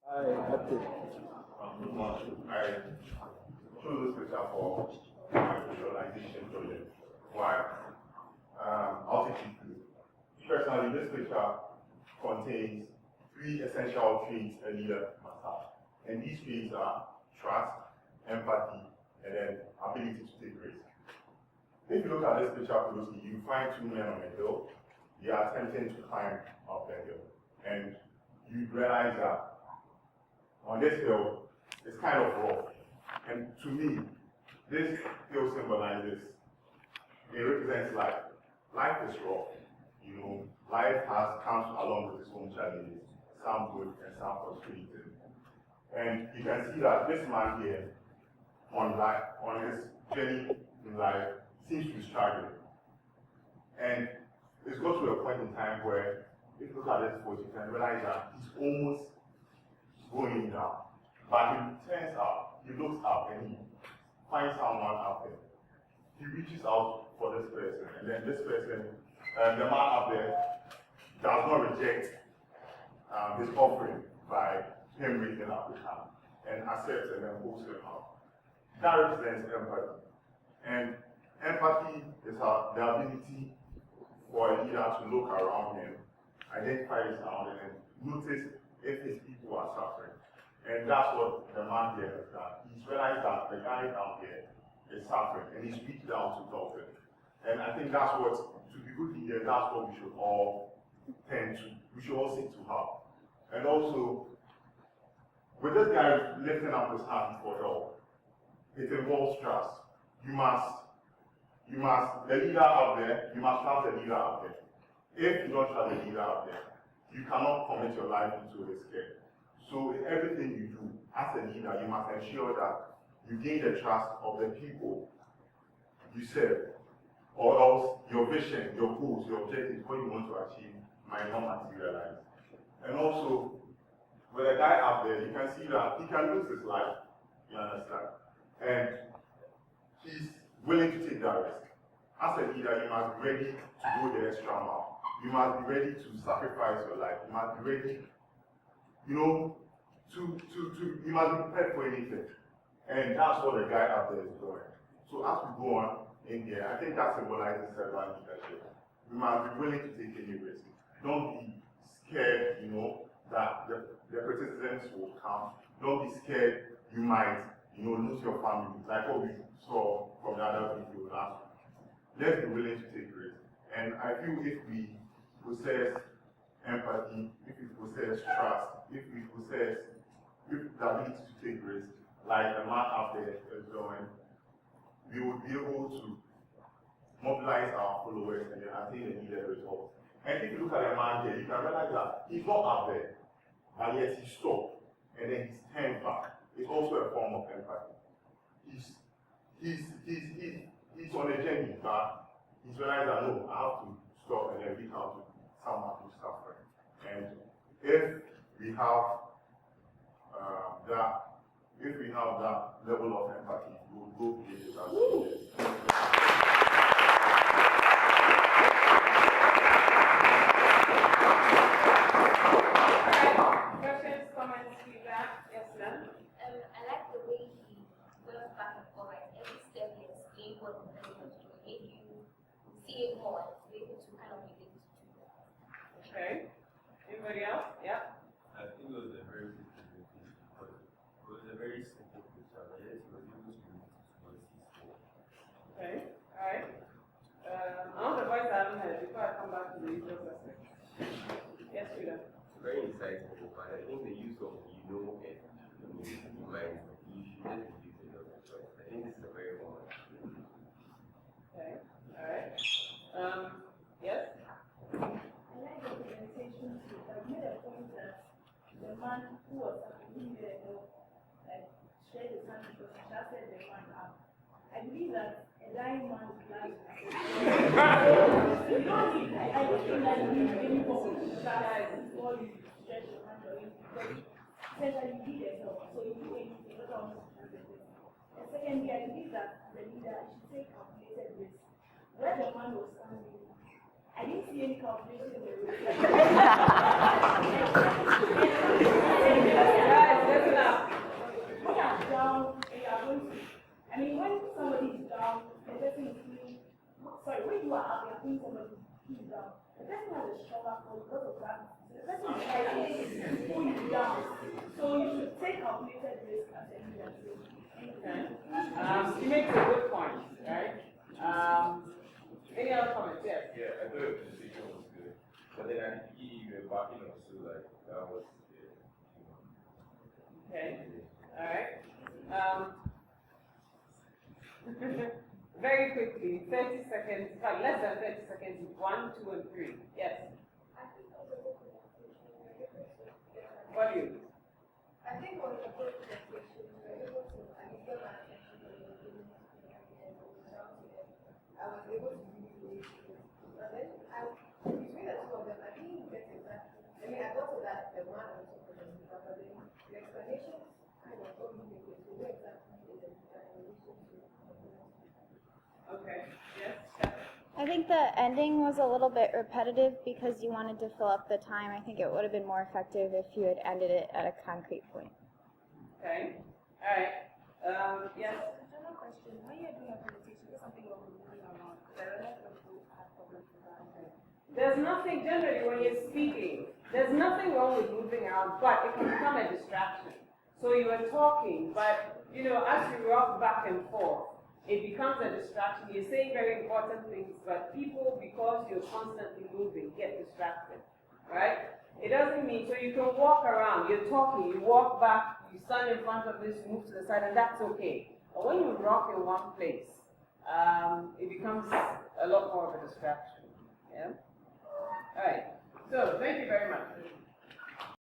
Good morning. I chose this picture for my visualization project. Why? I'll take you through. Personally, this picture contains three essential traits a leader must have. And these traits are trust, empathy, and then ability to take risk. If you look at this picture closely, you find two men on a hill. They are attempting to climb up the hill. And you realize that on this hill, it's kind of rough. And to me, this hill symbolizes, it represents life. Life is rough. You know, life comes along with its own challenges, some good and some frustrating. And you can see that this man here, on his journey in life, seems to be struggling. And it's got to a point in time where, if you look at this photo, you can realize that he's almost going down. But he turns up, he looks up, and he finds someone up there. He reaches out for this person, and then this person, the man up there, does not reject his offering by him reaching up his hand, and accepts and then pulls him out. That represents empathy. And empathy is the ability for a leader to look around him, identify his surroundings, and notice if his people are suffering. And that's what the man here has done. He's realized that the guy down here is suffering, and he's reached down to help him. And I think that's what, to be good leaders, that's what we should all tend to, we should all seek to have. And also, with this guy lifting up his hand for help, it involves trust. The leader out there, you must trust the leader out there. If you don't trust the leader out there, you cannot commit your life into risk. So in everything you do, as a leader, you must ensure that you gain the trust of the people you serve, or else your vision, your goals, your objectives, what you want to achieve might not materialize. And also, with a guy up there, you can see that he can lose his life, you understand? And he's willing to take that risk. As a leader, you must be ready to go the extra mile. You must be ready to sacrifice your life. You must be ready, you know, you must be prepared for anything. And that's what the guy up there is doing. So as we go on in here, I think that symbolizes servant leadership. We must be willing to take any risk. Don't be scared, you know, that the criticisms will come. Don't be scared you might, you know, lose your family, like what we saw from the other video last week. Let's be willing to take risks. And I feel if we possess empathy, if we possess trust, if we possess the ability to take risks, like the man up there is doing, we would be able to mobilize our followers and then attain the needed results. And if you look at the man here, you can realize that he's not up there, but yet he stopped and then he's turned back. It's also a form of empathy. He's on a journey, but he's realized that no, I have to stop and then reach out to someone who's suffering. And if we have that level of empathy, we'll go places as leaders. Questions, comments, feedback? Yes, ma'am. I like the way he went back and forth. Every step he explained what the person was doing, made you see it more and be able to kind of relate to that. Okay. Anybody else? Yeah. I think it was a very good presentation because it was a very simple picture, but yet he was able to relate to what he saw. Okay. All right. I want the voice I haven't heard before I come back to the usual aspect. Yes, Frida. Very insightful, but I think the use of and you might you should just reduce it on the choice. I think this is a very common. Okay. All right. Yes. I like the presentation too. I made a point that the man who was needed help, like shared his hand because he shouted the man up. I believe that a dying man's life. You don't need. I don't think that you need any form of shout before you stretch your hand or anything. Because says that you need a help, so you do anything. That's how much you do. And secondly, I believe that the leader should take calculated risks. Where the man was standing, I didn't see any calculation in the risk. you are up, you're putting somebody who's down. The person has a stronger fall because of that. The person is fighting to pull you down. So you should take calculated risk as a leader. Okay. You make a good point, right? Any other comments? Yes. Yeah, I thought your presentation was good. But then at the beginning, you were backing up, so like, that was, Okay. All right. Very quickly, 30 seconds, in fact, less than 30 seconds, 1, 2, and 3. Yes. What do you? I think on the first presentation, we were able to, I mean, get my attention when they were giving me and shout to them. I was able to really relate to it. But then, between the two of them, I didn't get exactly, I mean, I got to that, the man on top of them, but then the explanation kind of told me the way to know exactly the relation to. Okay. Yes. I think the ending was a little bit repetitive because you wanted to fill up the time. I think it would have been more effective if you had ended it at a concrete point. Okay. All right. Yes. General question, when you're doing a presentation, there's something wrong with moving around. There are a lot of people who have problems with that. There's nothing, generally, when you're speaking, there's nothing wrong with moving around, but it can become a distraction. So you are talking, but, you know, as you rock back and forth, it becomes a distraction. You're saying very important things, but people, because you're constantly moving, get distracted, right? It doesn't mean, so you can walk around, you're talking, you walk back, you stand in front of this, move to the side, and that's okay. But when you rock in one place, it becomes a lot more of a distraction, yeah? All right, so thank you very much.